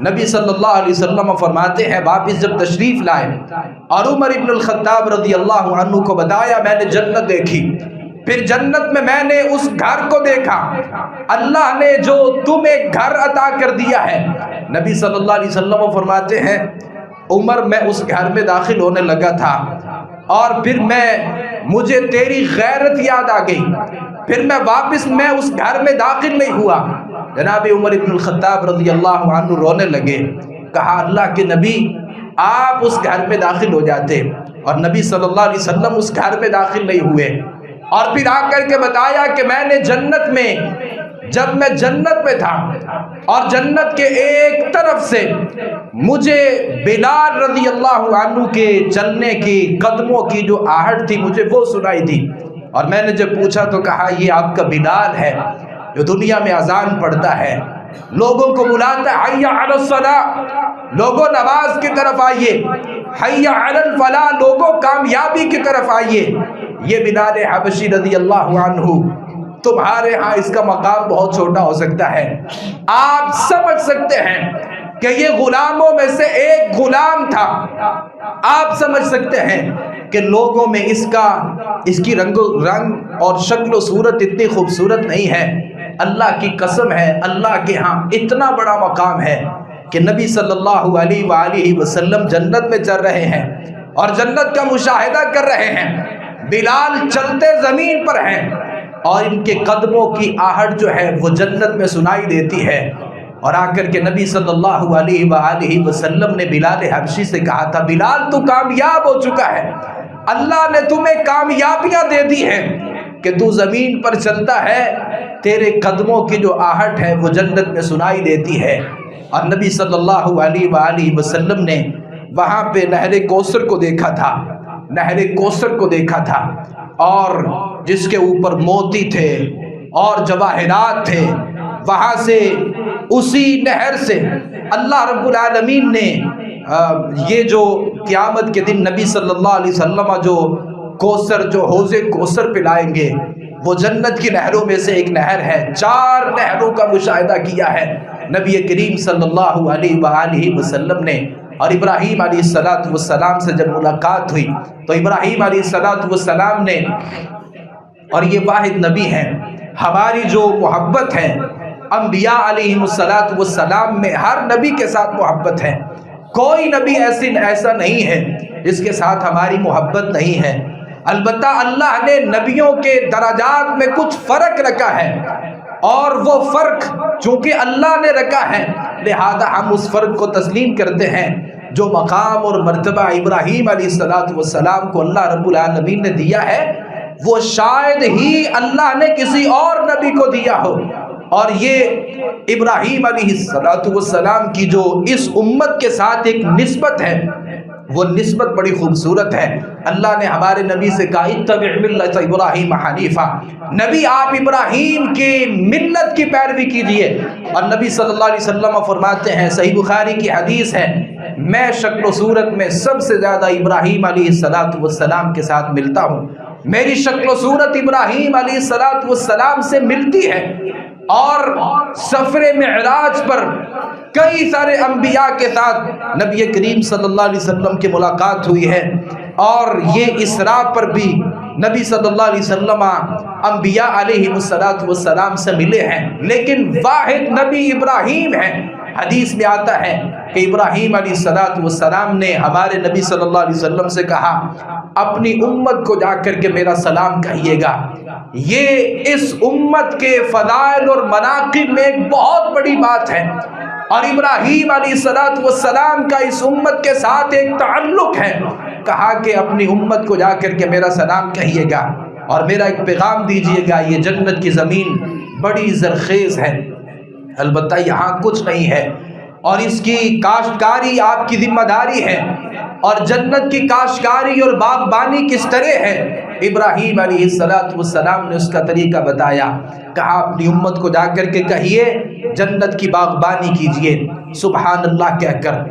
نبی صلی اللہ علیہ وسلم فرماتے ہیں، واپس جب تشریف لائے اور عمر ابن الخطاب رضی اللہ عنہ کو بتایا میں نے جنت دیکھی، پھر جنت میں نے اس گھر کو دیکھا، اللہ نے جو تمہیں گھر عطا کر دیا ہے۔ نبی صلی اللہ علیہ وسلم فرماتے ہیں، عمر میں اس گھر میں داخل ہونے لگا تھا، اور پھر مجھے تیری غیرت یاد آ گئی، پھر میں واپس اس گھر میں داخل نہیں ہوا۔ جناب عمر ابن الخطاب رضی اللہ عنہ رونے لگے، کہا اللہ کے نبی آپ اس گھر میں داخل ہو جاتے، اور نبی صلی اللہ علیہ وسلم اس گھر میں داخل نہیں ہوئے، اور پھر آ کر کے بتایا کہ میں نے جنت میں، جب میں جنت میں تھا اور جنت کے ایک طرف سے مجھے بلال رضی اللہ عنہ کے چلنے کی قدموں کی جو آہٹ تھی مجھے وہ سنائی دی، اور میں نے جب پوچھا تو کہا یہ آپ کا بلال ہے جو دنیا میں اذان پڑھتا ہے، لوگوں کو بلاتا ہے حی علی الصلاۃ، لوگوں نماز کی طرف آئیے، حی علی الفلاح، لوگوں کامیابی کی طرف آئیے۔ یہ بلال حبشی رضی اللہ عنہ، تمہارے ہاں اس کا مقام بہت چھوٹا ہو سکتا ہے، آپ سمجھ سکتے ہیں کہ یہ غلاموں میں سے ایک غلام تھا، آپ سمجھ سکتے ہیں کہ لوگوں میں اس کی رنگ اور شکل و صورت اتنی خوبصورت نہیں ہے۔ اللہ کی قسم ہے، اللہ کے ہاں اتنا بڑا مقام ہے کہ نبی صلی اللہ علیہ وآلہ وسلم جنت میں چل رہے ہیں اور جنت کا مشاہدہ کر رہے ہیں، بلال چلتے زمین پر ہیں، اور ان کے قدموں کی آہٹ جو ہے وہ جنت میں سنائی دیتی ہے۔ اور آ کر کے نبی صلی اللہ علیہ وآلہ وسلم نے بلال حبشی سے کہا تھا، بلال تو کامیاب ہو چکا ہے، اللہ نے تمہیں کامیابیاں دے دی ہیں کہ تو زمین پر چلتا ہے، تیرے قدموں کی جو آہٹ ہے وہ جنت میں سنائی دیتی ہے۔ اور نبی صلی اللہ علیہ وآلہ وسلم نے وہاں پہ نہر کوثر کو دیکھا تھا، نہر کوثر کو دیکھا تھا، اور جس کے اوپر موتی تھے اور جواہرات تھے، وہاں سے اسی نہر سے اللہ رب العالمین نے یہ جو قیامت کے دن نبی صلی اللہ علیہ وسلم جو کوثر، جو حوض کوثر پلائیں گے، وہ جنت کی نہروں میں سے ایک نہر ہے۔ 4 نہروں کا مشاہدہ کیا ہے نبی کریم صلی اللہ علیہ وآلہ وسلم نے۔ اور ابراہیم علیہ السلام سے جب ملاقات ہوئی تو ابراہیم علیہ السلام نے، اور یہ واحد نبی ہیں، ہماری جو محبت ہے انبیاء علیہ السلام میں ہر نبی کے ساتھ محبت ہے، کوئی نبی ایسا نہیں ہے جس کے ساتھ ہماری محبت نہیں ہے۔ البتہ اللہ نے نبیوں کے درجات میں کچھ فرق رکھا ہے، اور وہ فرق چونکہ اللہ نے رکھا ہے لہذا ہم اس فرق کو تسلیم کرتے ہیں۔ جو مقام اور مرتبہ ابراہیم علیہ السلام کو اللہ رب العالمین نے دیا ہے وہ شاید ہی اللہ نے کسی اور نبی کو دیا ہو، اور یہ ابراہیم علیہ السلام کی جو اس امت کے ساتھ ایک نسبت ہے وہ نسبت بڑی خوبصورت ہے۔ اللہ نے ہمارے نبی سے کہا اتبع ملت ابراہیم حنیفا، نبی آپ ابراہیم کی ملت کی پیروی کیجئے۔ اور نبی صلی اللہ علیہ وسلم فرماتے ہیں، صحیح بخاری کی حدیث ہے، میں شکل و صورت میں سب سے زیادہ ابراہیم علیہ السلام کے ساتھ ملتا ہوں، میری شکل و صورت ابراہیم علیہ السلام سے ملتی ہے۔ اور سفر معراج پر کئی سارے انبیاء کے ساتھ نبی کریم صلی اللہ علیہ وسلم کی ملاقات ہوئی ہے۔ اور یہ اسراء پر بھی نبی صلی اللہ علیہ وسلم انبیاء علیہ السلام سے ملے ہیں، لیکن واحد نبی ابراہیم ہیں۔ حدیث میں آتا ہے کہ ابراہیم علیہ السلام نے ہمارے نبی صلی اللہ علیہ وسلم سے کہا اپنی امت کو جا کر کے میرا سلام کہیے گا۔ یہ اس امت کے فضائل اور مناقب میں ایک بہت بڑی بات ہے، اور ابراہیم علیہ السلام کا اس امت کے ساتھ ایک تعلق ہے۔ کہا کہ اپنی امت کو جا کر کے میرا سلام کہیے گا اور میرا ایک پیغام دیجیے گا، یہ جنت کی زمین بڑی زرخیز ہے، البتہ یہاں کچھ نہیں ہے، اور اس کی کاشتکاری آپ کی ذمہ داری ہے، اور جنت کی کاشتکاری اور باغبانی کس طرح ہے۔ ابراہیم علیہ السلام نے اس کا طریقہ بتایا، کہا اپنی امت کو جا کر کے کہیے جنت کی باغبانی کیجئے، سبحان اللہ کہہ کر،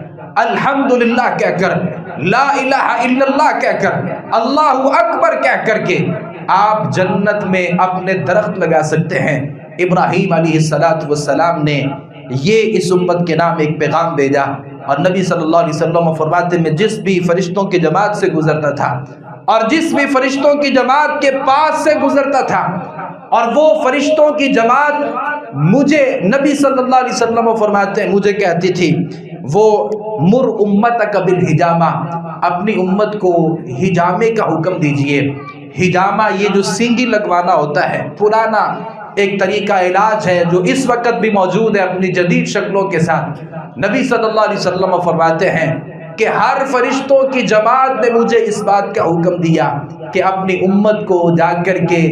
الحمدللہ کہہ کر، لا الہ الا اللہ کہہ کر، اللہ اکبر کہہ کر کے آپ جنت میں اپنے درخت لگا سکتے ہیں۔ ابراہیم علیہ السلام نے یہ اس امت کے نام ایک پیغام بھیجا، اور نبی صلی اللہ علیہ وسلم فرماتے ہیں میں جس بھی فرشتوں کی جماعت سے گزرتا تھا اور جس بھی فرشتوں کی جماعت کے پاس سے گزرتا تھا، اور وہ فرشتوں کی جماعت مجھے نبی صلی اللہ علیہ وسلم فرماتے ہیں مجھے کہتی تھی وہ مر امتک بالحجامہ، اپنی امت کو حجامے کا حکم دیجئے۔ حجامہ یہ جو سینگی لگوانا ہوتا ہے، پرانا ایک طریقہ علاج ہے جو اس وقت بھی موجود ہے اپنی جدید شکلوں کے ساتھ۔ نبی صلی اللہ علیہ وسلم فرماتے ہیں کہ ہر فرشتوں کی جماعت نے مجھے اس بات کا حکم دیا کہ اپنی امت کو جا کر کے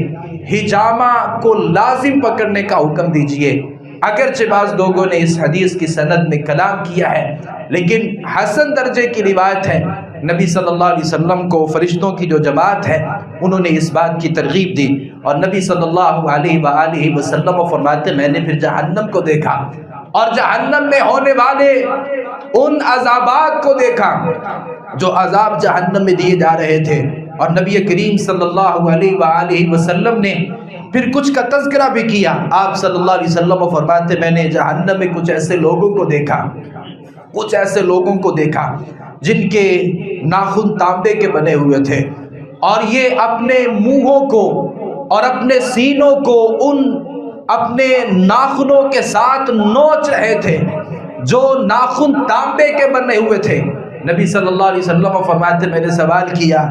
حجامہ کو لازم پکڑنے کا حکم دیجئے۔ اگرچہ بعض لوگوں نے اس حدیث کی سند میں کلام کیا ہے، لیکن حسن درجے کی روایت ہے۔ نبی صلی اللہ علیہ وسلم کو فرشتوں کی جو جماعت ہے انہوں نے اس بات کی ترغیب دی، اور نبی صلی اللہ علیہ وآلہ وسلم فرماتے میں نے پھر جہنم کو دیکھا اور جہنم میں ہونے والے ان عذابات کو دیکھا جو عذاب جہنم میں دیے جا رہے تھے، اور نبی کریم صلی اللہ علیہ وآلہ وسلم نے پھر کچھ کا تذکرہ بھی کیا۔ آپ صلی اللہ علیہ وسلم فرماتے میں نے جہنم میں کچھ ایسے لوگوں کو دیکھا، کچھ ایسے لوگوں کو دیکھا جن کے ناخن تانبے کے بنے ہوئے تھے، اور یہ اپنے منہوں کو اور اپنے سینوں کو ان اپنے ناخنوں کے ساتھ نوچ رہے تھے جو ناخن تانبے کے بنے ہوئے تھے۔ نبی صلی اللہ علیہ وسلم فرماتے میں نے سوال کیا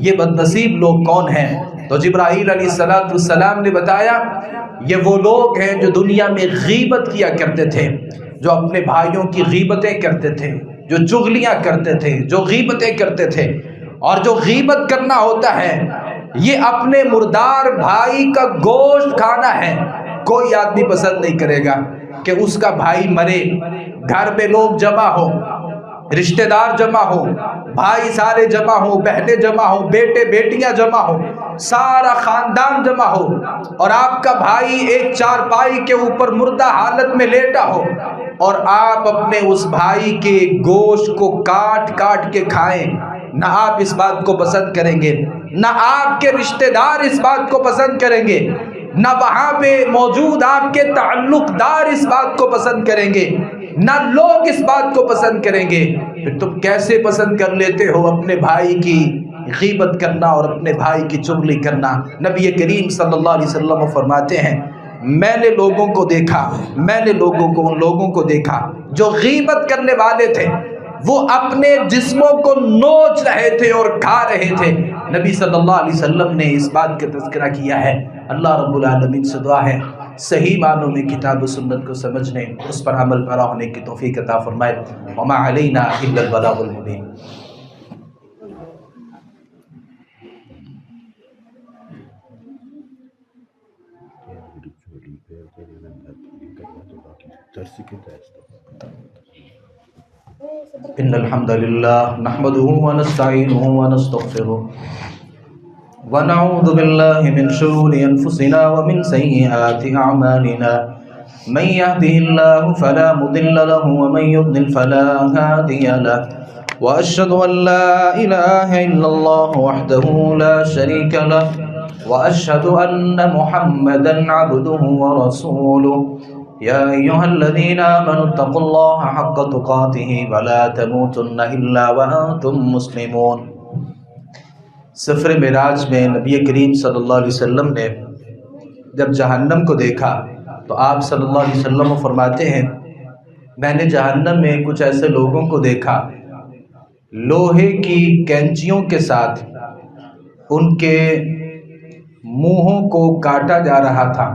یہ بد نصیب لوگ کون ہیں؟ تو جبرائیل علیہ السلام نے بتایا یہ وہ لوگ ہیں جو دنیا میں غیبت کیا کرتے تھے، جو اپنے بھائیوں کی غیبتیں کرتے تھے، جو چغلیاں کرتے تھے، جو غیبتیں کرتے تھے۔ اور جو غیبت کرنا ہوتا ہے یہ اپنے مردار بھائی کا گوشت کھانا ہے۔ کوئی آدمی پسند نہیں کرے گا کہ اس کا بھائی مرے، گھر میں لوگ جمع ہو، رشتہ دار جمع ہو، بھائی سارے جمع ہو، بہنیں جمع ہو، بیٹے بیٹیاں جمع ہو، سارا خاندان جمع ہو، اور آپ کا بھائی ایک چارپائی کے اوپر مردہ حالت میں لیٹا ہو، اور آپ اپنے اس بھائی کے گوشت کو کاٹ کاٹ کے کھائیں۔ نہ آپ اس بات کو پسند کریں گے، نہ آپ کے رشتہ دار اس بات کو پسند کریں گے، نہ وہاں پہ موجود آپ کے تعلق دار اس بات کو پسند کریں گے، نہ لوگ اس بات کو پسند کریں گے۔ پھر تم کیسے پسند کر لیتے ہو اپنے بھائی کی غیبت کرنا اور اپنے بھائی کی چغلی کرنا؟ نبی کریم صلی اللہ علیہ وسلم فرماتے ہیں میں نے لوگوں کو دیکھا، میں نے ان لوگوں کو دیکھا جو غیبت کرنے والے تھے، وہ اپنے جسموں کو نوچ رہے تھے اور کھا رہے تھے۔ نبی صلی اللہ علیہ وسلم نے اس بات کا تذکرہ کیا ہے۔ اللہ رب العالمین سے دعا ہے صحیح معنوں میں کتاب و سنت کو سمجھنے، اس پر عمل پیرا ہونے کی توفیق عطا فرمائے۔ وما علینا الا البلاغ المبین۔ ان الحمد لله نحمده ونستعينه ونستغفره ونعوذ بالله من شرور انفسنا ومن سيئات اعمالنا من يهده الله فلا مضل له ومن يضلل فلا هادي له واشهد ان لا اله الا الله وحده لا شريك له واشهد ان محمدا عبده ورسوله يا أيها الذين آمنوا اتقوا الله حق تقاته ولا تموتن إلا وأنتم مسلمون سفر معراج میں نبی کریم صلی اللہ علیہ وسلم نے جب جہنم کو دیکھا تو آپ صلی اللہ علیہ وسلم فرماتے ہیں میں نے جہنم میں کچھ ایسے لوگوں کو دیکھا لوہے کی کینچیوں کے ساتھ ان کے منہوں کو کاٹا جا رہا تھا،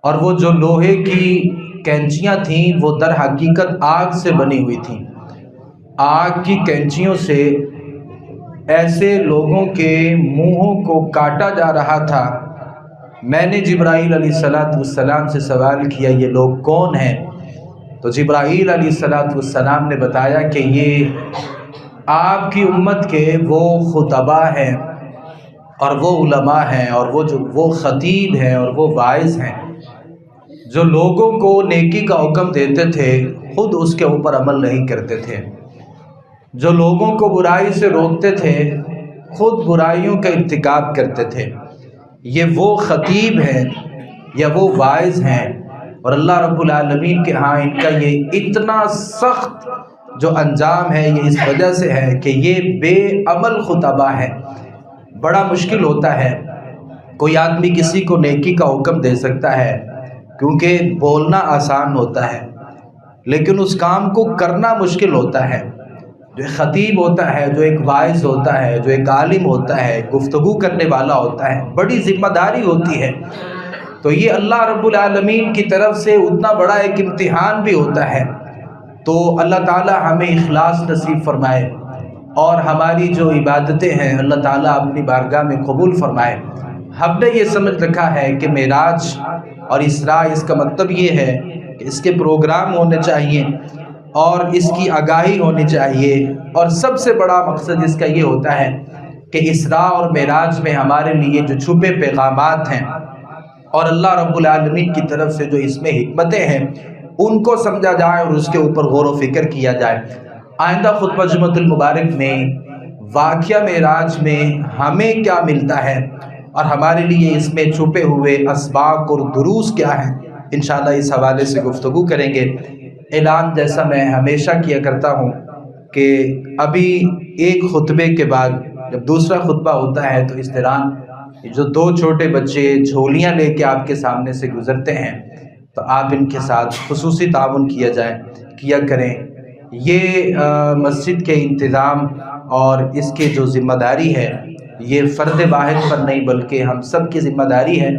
اور وہ جو لوہے کی کینچیاں تھیں وہ در حقیقت آگ سے بنی ہوئی تھیں۔ آگ کی کینچیوں سے ایسے لوگوں کے منہوں کو کاٹا جا رہا تھا۔ میں نے جبرائیل علیہ السلام سے سوال کیا یہ لوگ کون ہیں؟ تو جبرائیل علیہ السلام نے بتایا کہ یہ آپ کی امت کے وہ خطباء ہیں اور وہ علماء ہیں اور وہ خطیب ہیں اور وہ واعظ ہیں جو لوگوں کو نیکی کا حکم دیتے تھے، خود اس کے اوپر عمل نہیں کرتے تھے، جو لوگوں کو برائی سے روکتے تھے، خود برائیوں کا ارتکاب کرتے تھے۔ یہ وہ خطیب ہیں یا وہ واعظ ہیں، اور اللہ رب العالمین کے ہاں ان کا یہ اتنا سخت جو انجام ہے یہ اس وجہ سے ہے کہ یہ بے عمل خطباء ہیں۔ بڑا مشکل ہوتا ہے کوئی آدمی کسی کو نیکی کا حکم دے سکتا ہے کیونکہ بولنا آسان ہوتا ہے، لیکن اس کام کو کرنا مشکل ہوتا ہے۔ جو ایک خطیب ہوتا ہے، جو ایک واعظ ہوتا ہے، جو ایک عالم ہوتا ہے، گفتگو کرنے والا ہوتا ہے، بڑی ذمہ داری ہوتی ہے۔ تو یہ اللہ رب العالمین کی طرف سے اتنا بڑا ایک امتحان بھی ہوتا ہے۔ تو اللہ تعالی ہمیں اخلاص نصیب فرمائے اور ہماری جو عبادتیں ہیں اللہ تعالیٰ اپنی بارگاہ میں قبول فرمائے۔ ہم نے یہ سمجھ رکھا ہے کہ معراج اور اسراء اس کا مطلب یہ ہے کہ اس کے پروگرام ہونے چاہیے اور اس کی آگاہی ہونی چاہیے، اور سب سے بڑا مقصد اس کا یہ ہوتا ہے کہ اسراء اور معراج میں ہمارے لیے جو چھپے پیغامات ہیں اور اللہ رب العالمین کی طرف سے جو اس میں حکمتیں ہیں ان کو سمجھا جائے اور اس کے اوپر غور و فکر کیا جائے۔ آئندہ خطبہ جمعۃ المبارک میں واقعہ معراج میں ہمیں کیا ملتا ہے اور ہمارے لیے اس میں چھپے ہوئے اسباق اور دروس کیا ہیں، انشاءاللہ اس حوالے سے گفتگو کریں گے۔ اعلان جیسا میں ہمیشہ کیا کرتا ہوں کہ ابھی ایک خطبے کے بعد جب دوسرا خطبہ ہوتا ہے تو اس دوران جو دو چھوٹے بچے جھولیاں لے کے آپ کے سامنے سے گزرتے ہیں تو آپ ان کے ساتھ خصوصی تعاون کیا کریں۔ یہ مسجد کے انتظام اور اس کے جو ذمہ داری ہے یہ فرد واحد پر نہیں بلکہ ہم سب کی ذمہ داری ہے،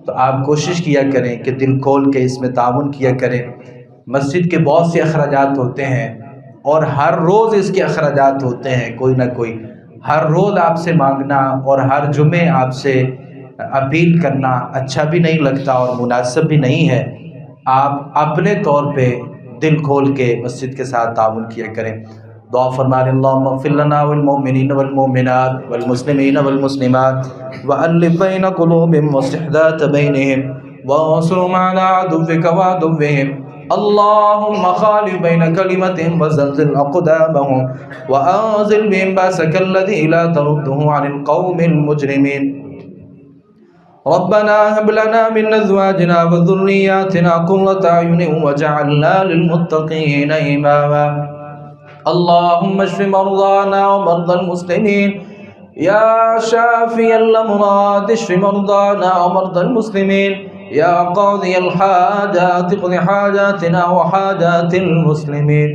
تو آپ کوشش کیا کریں کہ دل کھول کے اس میں تعاون کیا کریں۔ مسجد کے بہت سے اخراجات ہوتے ہیں اور ہر روز اس کے اخراجات ہوتے ہیں، کوئی نہ کوئی ہر روز آپ سے مانگنا اور ہر جمعے آپ سے اپیل کرنا اچھا بھی نہیں لگتا اور مناسب بھی نہیں ہے۔ آپ اپنے طور پہ دل کھول کے مسجد کے ساتھ تعاون کیا کریں۔ دعا فرمائیں اللہم اغفر لنا والمؤمنین والمؤمنات والمسلمین والمسلمات وألف بین قلوبهم واصلح ذات بینہم وانصرهم على عدوک وعدوهم اللهم خالف بين كلمتهم وزلزل أقدامهم وأنزل بهم بأسك الذي لا ترده عن القوم المجرمين ربنا هب لنا من أزواجنا وذرياتنا قرة أعين واجعلنا للمتقين إماما اللهم اشف مرضانا ومرضى المسلمين يا شافي الأمراض اشف مرضانا ومرضى المسلمين يا قاضي الحاجات اقض حاجاتنا وحاجات المسلمين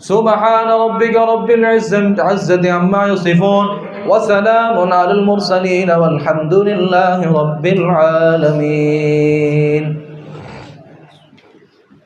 سبحان ربك رب العزة عما يصفون وسلام على المرسلين والحمد لله رب العالمين.